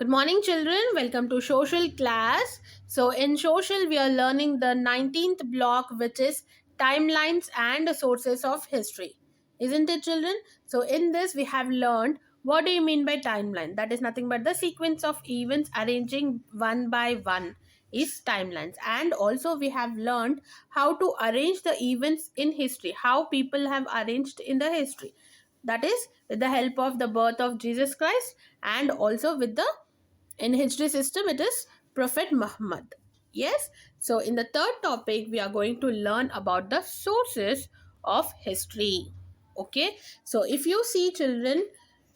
Good morning, children. Welcome to social class. So, in social, we are learning the 19th block, which is timelines and sources of history. Isn't it, children? So, in this, we have learned what do you mean by timeline? That is nothing but the sequence of events arranging one by one is timelines. And also, we have learned how to arrange the events in history, how people have arranged in the history. That is with the help of the birth of Jesus Christ and also with the in history system it is Prophet Muhammad. Yes, so in the third topic we are going to learn about the sources of history. Okay, so if you see, children,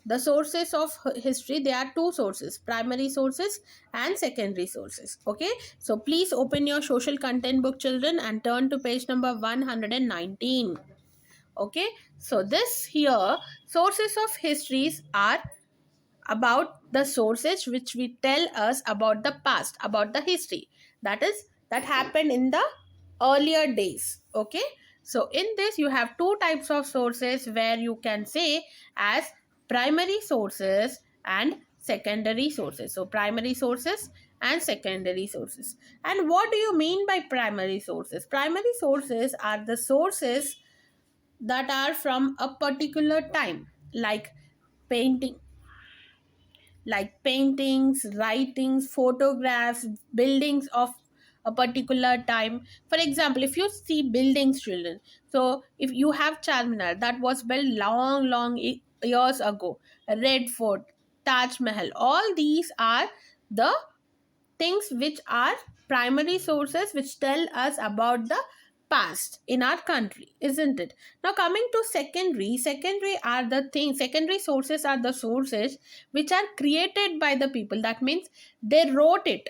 the sources of history, there are two sources: primary sources and secondary sources. Okay, so please open your social content book, children, and turn to page number 119. Okay, so this here sources of histories are about the sources which we tell us about the past, about the history that happened in the earlier days. Okay, so in this you have two types of sources where you can say as primary sources and secondary sources. So primary sources and secondary sources. And what do you mean by primary sources? Primary sources are the sources that are from a particular time, painting like paintings, writings, photographs, buildings of a particular time. For example, if you see buildings, children, so if you have Charminar, that was built long years ago, Red Fort, Taj Mahal, all these are the things which are primary sources which tell us about the past in our country, isn't it? Now coming to secondary sources are the sources which are created by the people. That means they wrote it,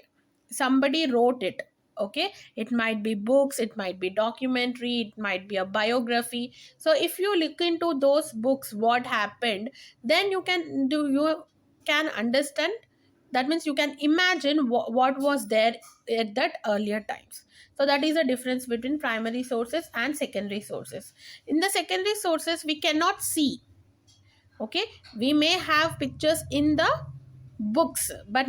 somebody wrote it. Okay, it might be books, it might be documentary, it might be a biography. So if you look into those books what happened, then you can understand. That means you can imagine what was there at that earlier times. So that is the difference between primary sources and secondary sources. In the secondary sources we cannot see. Okay, we may have pictures in the books but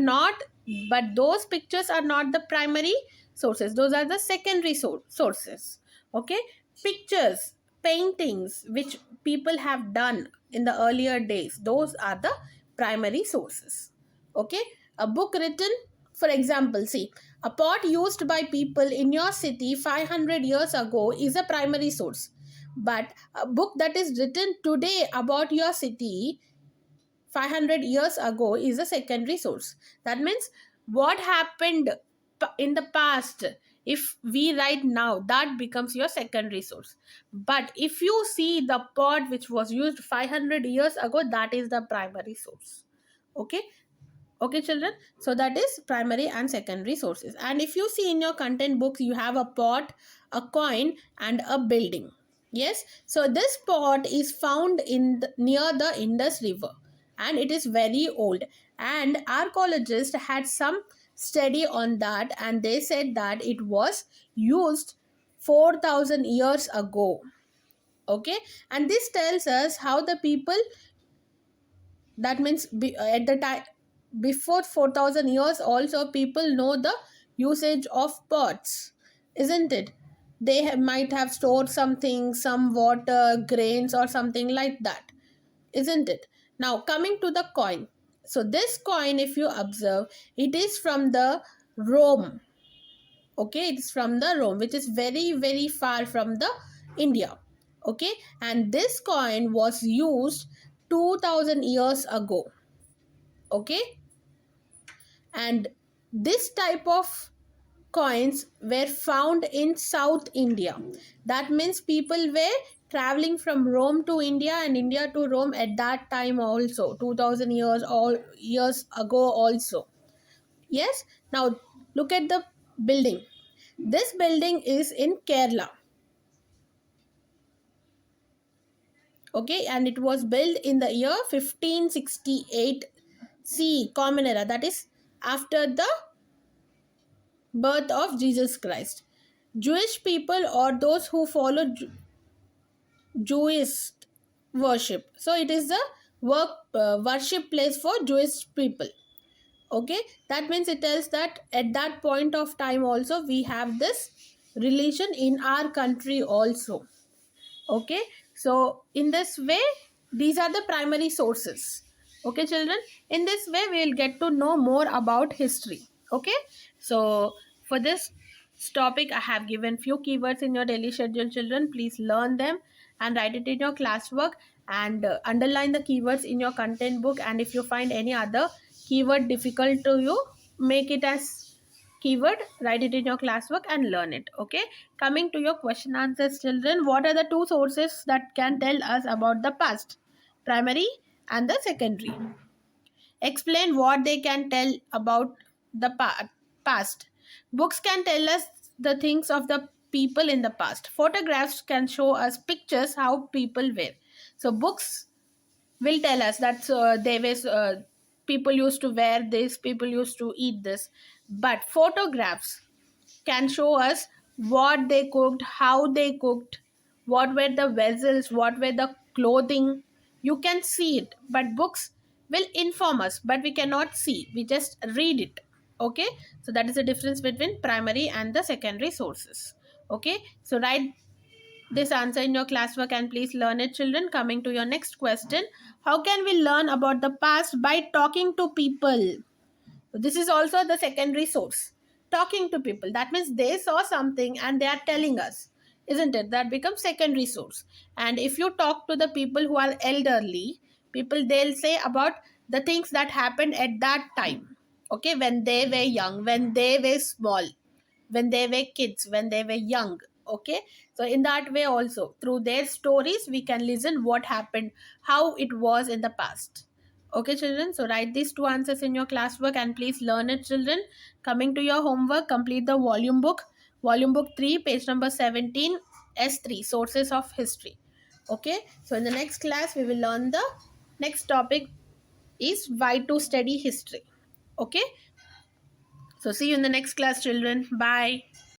those pictures are not the primary sources, those are the secondary sources. Okay, pictures, paintings which people have done in the earlier days, those are the primary sources. Okay, a book written, for example, see, a pot used by people in your city 500 years ago is a primary source, but a book that is written today about your city 500 years ago is a secondary source. That means what happened in the past, if we write now, that becomes your secondary source. But if you see the pot which was used 500 years ago, that is the primary source. Okay, okay, children, so that is primary and secondary sources. And if you see in your content books, you have a pot, a coin, and a building. Yes, so this pot is found near the Indus River, and it is very old, and archaeologists had some study on that, and they said that it was used 4000 years ago. Okay, and this tells us how the people, that means at the time before 4000 years also people know the usage of pots, isn't it? They might have stored something, some water, grains, or something like that, isn't it? Now coming to the coin, so this coin, if you observe, it is from the Rome. Okay, it's from the Rome, which is very far from the India. Okay, and this coin was used 2000 years ago. Okay, and this type of coins were found in South India. That means people were traveling from Rome to India and India to Rome at that time also, 2000 years all years ago also. Yes, now look at the building. This building is in Kerala. Okay, and it was built in the year 1568 C Common Era, that is after the birth of Jesus Christ. Jewish people or those who follow Jewish worship. So it is the worship place for Jewish people. Okay, that means it tells that at that point of time also we have this relation in our country also. Okay, so in this way, these are the primary sources. Okay, children, in this way we will get to know more about history. Okay, so for this topic I have given few keywords in your daily schedule. Children, please learn them and write it in your classwork, and underline the keywords in your content book. And if you find any other keyword difficult to you, make it as keyword, write it in your classwork and learn it. Okay, coming to your question answers, children, what are the two sources that can tell us about the past? Primary and the secondary. Explain what they can tell about the past. Books can tell us the things of the people in the past. Photographs can show us pictures how people were. So books will tell us that they were people used to wear this, people used to eat this. But photographs can show us what they cooked, how they cooked, what were the vessels, what were the clothing. You can see it, but books will inform us, but we cannot see. We just read it. Okay, so that is the difference between primary and the secondary sources. Okay, so write this answer in your classwork and please learn it, children. Coming to your next question, how can we learn about the past? By talking to people. This is also the secondary source. Talking to people. That means they saw something and they are telling us. Isn't it? That becomes secondary source. And if you talk to the people who are elderly, people, they'll say about the things that happened at that time. Okay, when they were young, when they were small, when they were kids, when they were young. Okay, so in that way also, through their stories we can listen what happened, how it was in the past. Okay, children, so write these two answers in your classwork and please learn it, children. Coming to your homework, complete the volume book 3, page number 17, S3, sources of history. Okay, so in the next class we will learn the next topic is why to study history. Okay, so see you in the next class, children. Bye.